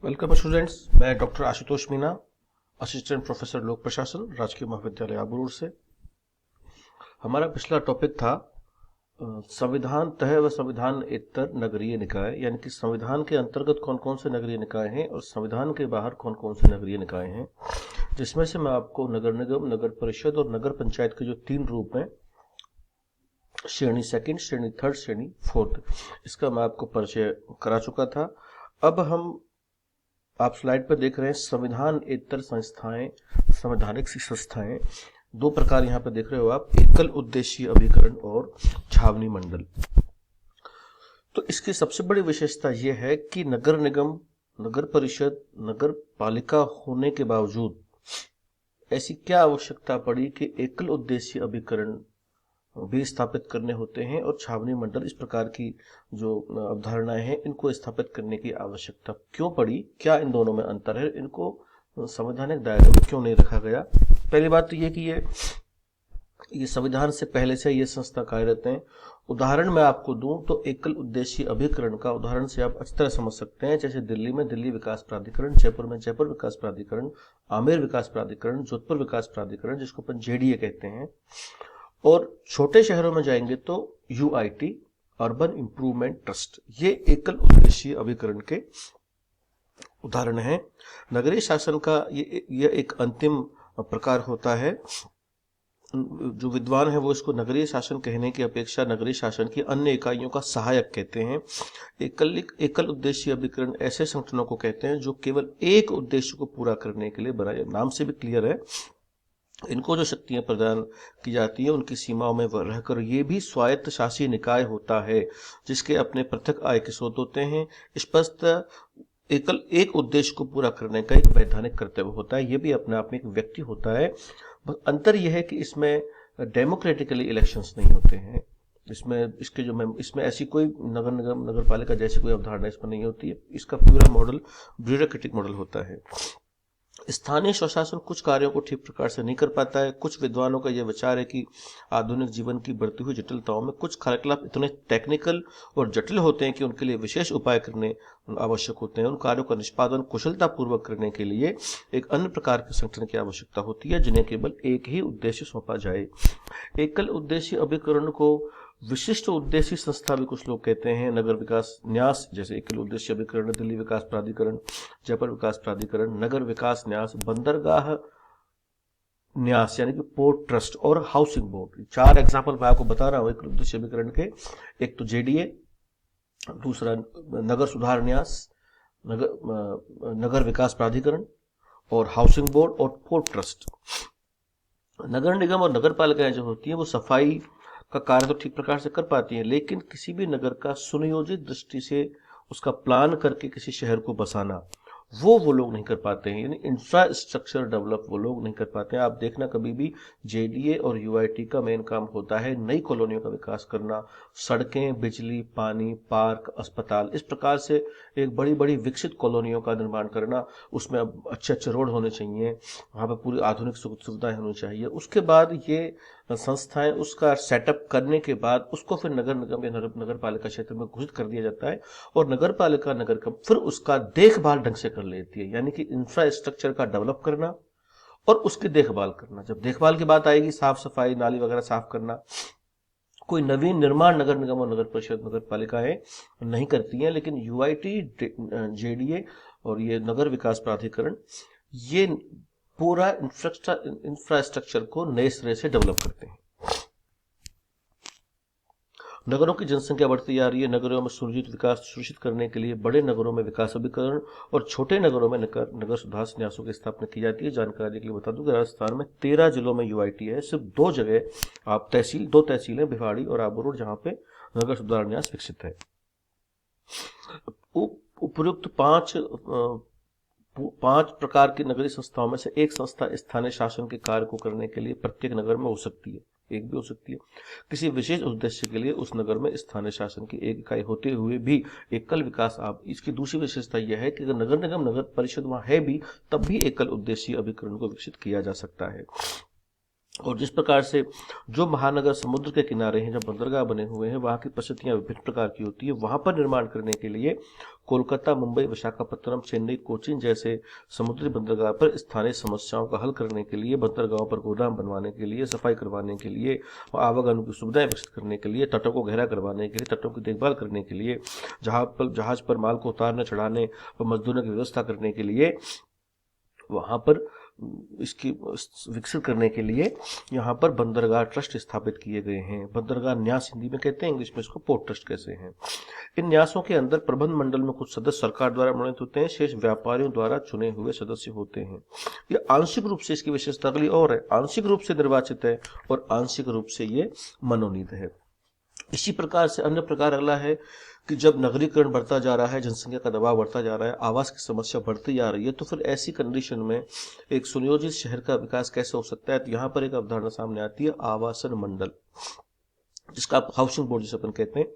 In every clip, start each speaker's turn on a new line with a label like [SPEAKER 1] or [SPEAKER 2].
[SPEAKER 1] Welcome students, मैं doctor Ashutosh Meena, assistant professor लोक प्रशासन, राजकीय महाविद्यालय आबूरोड से। हमारा पिछला टॉपिक था संविधान तह व संविधान इतर नगरीय निकाय, यानी कि संविधान के अंतर्गत कौन कौन से नगरीय निकाय हैं और संविधान के बाहर कौन कौन से नगरीय निकाय हैं, जिसमें से मैं आपको नगर निगम, नगर परिषद और नगर पंचायत के जो 3 रूप हैं, श्रेणी सेकंड, श्रेणी थर्ड, श्रेणी फोर्थ, इसका मैं आपको परिचय करा चुका था। अब आप स्लाइड पर देख रहे हैं संविधान इतर संस्थाएं, संवैधानिक संस्थाएं। 2 प्रकार यहाँ पे देख रहे हो आप, एकल उद्देशीय अभिकरण और छावनी मंडल। तो इसकी सबसे बड़ी विशेषता यह है कि नगर निगम, नगर परिषद, नगर पालिका होने के बावजूद ऐसी क्या आवश्यकता पड़ी कि एकल उद्देशीय अभिकरण भी स्थापित करने होते हैं और छावनी मंडल, इस प्रकार की जो अवधारणाएं हैं, इनको स्थापित करने की आवश्यकता क्यों पड़ी, क्या इन दोनों में अंतर है, इनको संवैधानिक दायरे में क्यों नहीं रखा गया। पहली बात तो ये कि ये संविधान से पहले से ये संस्था कार्यरत हैं। उदाहरण मैं आपको दूं तो एकल उद्देशीय अभिकरण का उदाहरण से आप अच्छी तरह समझ सकते हैं। जैसे दिल्ली में दिल्ली विकास प्राधिकरण, जयपुर में जयपुर विकास प्राधिकरण, आमेर विकास प्राधिकरण, जोधपुर विकास प्राधिकरण, जिसको अपन जेडीए कहते हैं। और छोटे शहरों में जाएंगे तो यूआईटी, अर्बन इंप्रूवमेंट ट्रस्ट, ये एकल उद्देशीय अभिकरण के उदाहरण हैं। नगरीय शासन का ये एक अंतिम प्रकार होता है। जो विद्वान है वो इसको नगरीय शासन कहने की अपेक्षा नगरीय शासन की अन्य इकाइयों का सहायक कहते हैं। एकल उद्देशीय अभिकरण ऐसे संगठनों को कहते हैं जो केवल एक उद्देश्य को पूरा करने के लिए बनाए। नाम से भी क्लियर है, इनको जो शक्तियां प्रदान की जाती हैं उनकी सीमाओं में रहकर ये भी स्वायत्त शासी निकाय होता है, जिसके अपने पृथक आय के स्रोत होते हैं। स्पष्ट एक उद्देश्य को पूरा करने का एक वैधानिक कर्तव्य होता है। ये भी अपने आप में एक व्यक्ति होता है। बस अंतर यह है कि इसमें डेमोक्रेटिकली इलेक्शंस नहीं होते हैं। इसमें ऐसी कोई नगर निगम, नगर पालिका जैसी कोई अवधारणा इसमें नहीं होती है। इसका पूरा मॉडल ब्यूरोक्रेटिक मॉडल होता है। स्थानीय स्वशासन कुछ कार्यों को ठीक प्रकार से नहीं कर पाता है। कुछ विद्वानों का यह विचार है कि आधुनिक जीवन की बढ़ती हुई जटिलताओं में कुछ कार्यकलाप इतने टेक्निकल और जटिल होते हैं कि उनके लिए विशेष उपाय करने आवश्यक होते हैं। उन कार्यों का निष्पादन कुशलता पूर्वक करने के लिए एक अन्य प्रकार के संगठन की आवश्यकता होती है, जिन्हें केवल एक ही उद्देश्य सौंपा जाए। एकल उद्देश्य अभिकरण को विशिष्ट उद्देश्य संस्था भी कुछ लोग कहते हैं। नगर विकास न्यास, जैसे एकल उद्देश्य अभिकरण, दिल्ली विकास प्राधिकरण, जयपुर विकास प्राधिकरण, नगर विकास न्यास, बंदरगाह न्यास यानी कि पोर्ट ट्रस्ट और हाउसिंग बोर्ड। 4 एग्जाम्पल मैं आपको बता रहा हूं एकल उद्देश्य अभिकरण के। एक तो जेडीए, दूसरा नगर सुधार न्यास, नगर विकास प्राधिकरण और हाउसिंग बोर्ड और पोर्ट ट्रस्ट। नगर निगम और नगर पालिकाएं जो होती हैं वो सफाई का कार्य तो ठीक प्रकार से कर पाती हैं, लेकिन किसी भी नगर का सुनियोजित दृष्टि से उसका प्लान करके किसी शहर को बसाना वो लोग नहीं कर पाते हैं। यानी इंफ्रास्ट्रक्चर डेवलप वो लोग नहीं कर पाते हैं। आप देखना कभी भी जेडीए और यूआईटी का मेन काम होता है नई कॉलोनियों का विकास करना, सड़कें, बिजली, पानी, पार्क, अस्पताल, इस प्रकार से एक बड़ी बड़ी विकसित कॉलोनियों का निर्माण करना। उसमें अब अच्छे रोड होने चाहिए, वहाँ पर पूरी आधुनिक सुविधाएं होनी चाहिए। उसके बाद ये संस्थाएं उसका सेटअप करने के बाद उसको फिर नगर निगम या नगर पालिका क्षेत्र में घोषित कर दिया जाता है और नगर पालिका, नगर निगम फिर उसका देखभाल ढंग से कर लेती है। यानी कि इंफ्रास्ट्रक्चर का डेवलप करना और उसकी देखभाल करना। जब देखभाल की बात आएगी, साफ सफाई, नाली वगैरह साफ करना, कोई नवीन निर्माण नगर निगम और नगर परिषद, नगर पालिकाएं नहीं करती हैं, लेकिन यूआईटी, जेडीए और ये नगर विकास प्राधिकरण ये पूरा इंफ्रास्ट्रक्चर को नए सिरे से डेवलप करते हैं। नगरों की जनसंख्या बढ़ती जा रही है। नगरों में सुनियोजित विकास सुनिश्चित करने के लिए बड़े नगरों में विकास अभिकरण और छोटे नगरों में नगर सुधार न्यासों की स्थापना की जाती है। जानकारी के लिए बता दूं कि राजस्थान में 13 जिलों में यूआईटी है। सिर्फ 2 जगह आप दो तहसीलें, भिवाड़ी और आबूरोड, जहां पे नगर सुधार न्यास विकसित है। उपयुक्त 5 प्रकार की नगरीय संस्थाओं में से एक संस्था स्थानीय शासन के कार्य को करने के लिए प्रत्येक नगर में हो सकती है, एक भी हो सकती है। किसी विशेष उद्देश्य के लिए उस नगर में स्थानीय शासन की एक इकाई होते हुए भी एकल विकास। आप इसकी दूसरी विशेषता यह है कि अगर नगर निगम, नगर परिषद वहां है भी, तब भी एकल उद्देशीय अभिकरण को विकसित किया जा सकता है। और जिस प्रकार से जो महानगर समुद्र के किनारे हैं, जब बंदरगाह बने हुए हैं, वहाँ की परिस्थितियाँ विभिन्न प्रकार की होती है। वहाँ पर निर्माण करने के लिए कोलकाता, मुंबई, विशाखापत्तनम, चेन्नई, कोचीन जैसे समुद्री बंदरगाह पर स्थानीय समस्याओं का हल करने के लिए, बंदरगाहों पर गोदाम बनवाने के लिए, सफाई करवाने के लिए, आवागमन की सुविधाएं विकसित करने के लिए, तटों को गहरा करवाने के लिए, तटों की देखभाल करने के लिए, जहाज पर माल को उतारने, चढ़ाने और मजदूरों की व्यवस्था करने के लिए, वहाँ पर इसकी विकसित करने के लिए यहाँ पर बंदरगाह ट्रस्ट स्थापित किए गए हैं। बंदरगाह न्यास हिंदी में कहते हैं, इंग्लिश में इसको पोर्ट ट्रस्ट कहते हैं। इन न्यासों के अंदर प्रबंध मंडल में कुछ सदस्य सरकार द्वारा मनोनीत होते हैं, शेष व्यापारियों द्वारा चुने हुए सदस्य होते हैं। ये आंशिक रूप से, इसकी विशेषता अगली और है, आंशिक रूप से निर्वाचित है और आंशिक रूप से ये मनोनीत है। इसी प्रकार से अन्य प्रकार अगला है कि जब नगरीकरण बढ़ता जा रहा है, जनसंख्या का दबाव बढ़ता जा रहा है, आवास की समस्या बढ़ती जा रही है, तो फिर ऐसी कंडीशन में एक सुनियोजित शहर का विकास कैसे हो सकता है। तो यहाँ पर एक अवधारणा सामने आती है, आवासन मंडल, जिसका आप हाउसिंग बोर्ड जिसे अपन कहते हैं।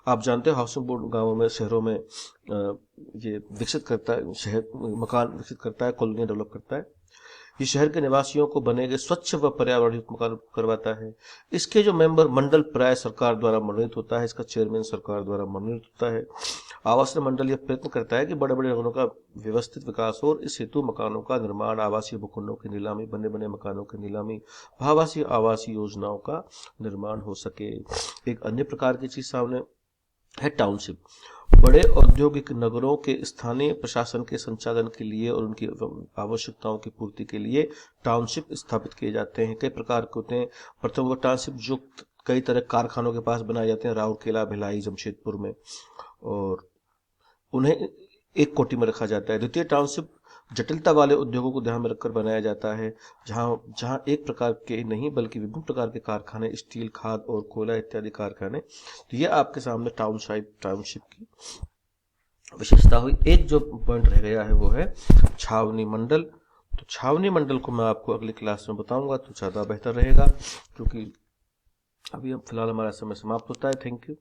[SPEAKER 1] आप जानते हो हाउसिंग बोर्ड गांवों में, शहरों में ये विकसित करता है, शहर मकान विकसित करता है, कॉलोनियां डेवलप करता है। ये शहर के निवासियों को बने गए स्वच्छ व पर्यावरण युक्त मकान करवाता है। इसके जो मेंबर मंडल प्राय सरकार द्वारा मनोनीत होता है, इसका चेयरमैन सरकार द्वारा मनोनीत होता है। आवासीय मंडल यह प्रयत्न करता है कि बड़े बड़े नगरों का व्यवस्थित विकास हो और इस हेतु मकानों का निर्माण, आवासीय भूखंडों की नीलामी, बने बने मकानों की नीलामी, आवासीय योजनाओं का निर्माण हो सके। एक अन्य प्रकार की चीज सामने है टाउनशिप। बड़े औद्योगिक नगरों के स्थानीय प्रशासन के संचालन के लिए और उनकी आवश्यकताओं की पूर्ति के लिए टाउनशिप स्थापित किए जाते हैं। कई प्रकार के होते हैं। प्रथम वो टाउनशिप जो कई तरह कारखानों के पास बनाए जाते हैं, राउरकेला, भिलाई, जमशेदपुर में, और उन्हें एक कोटि में रखा जाता है। द्वितीय टाउनशिप जटिलता वाले उद्योगों को ध्यान में रखकर बनाया जाता है, जहां एक प्रकार के नहीं बल्कि विभिन्न प्रकार के कारखाने, स्टील, खाद और कोयला इत्यादि कारखाने। तो ये आपके सामने टाउनशिप की विशेषता हुई। एक जो पॉइंट रह गया है वो है छावनी मंडल। तो छावनी मंडल को मैं आपको अगली क्लास में बताऊंगा तो ज्यादा बेहतर रहेगा, क्योंकि अभी अब फिलहाल हमारा समय समाप्त होता है। Thank you.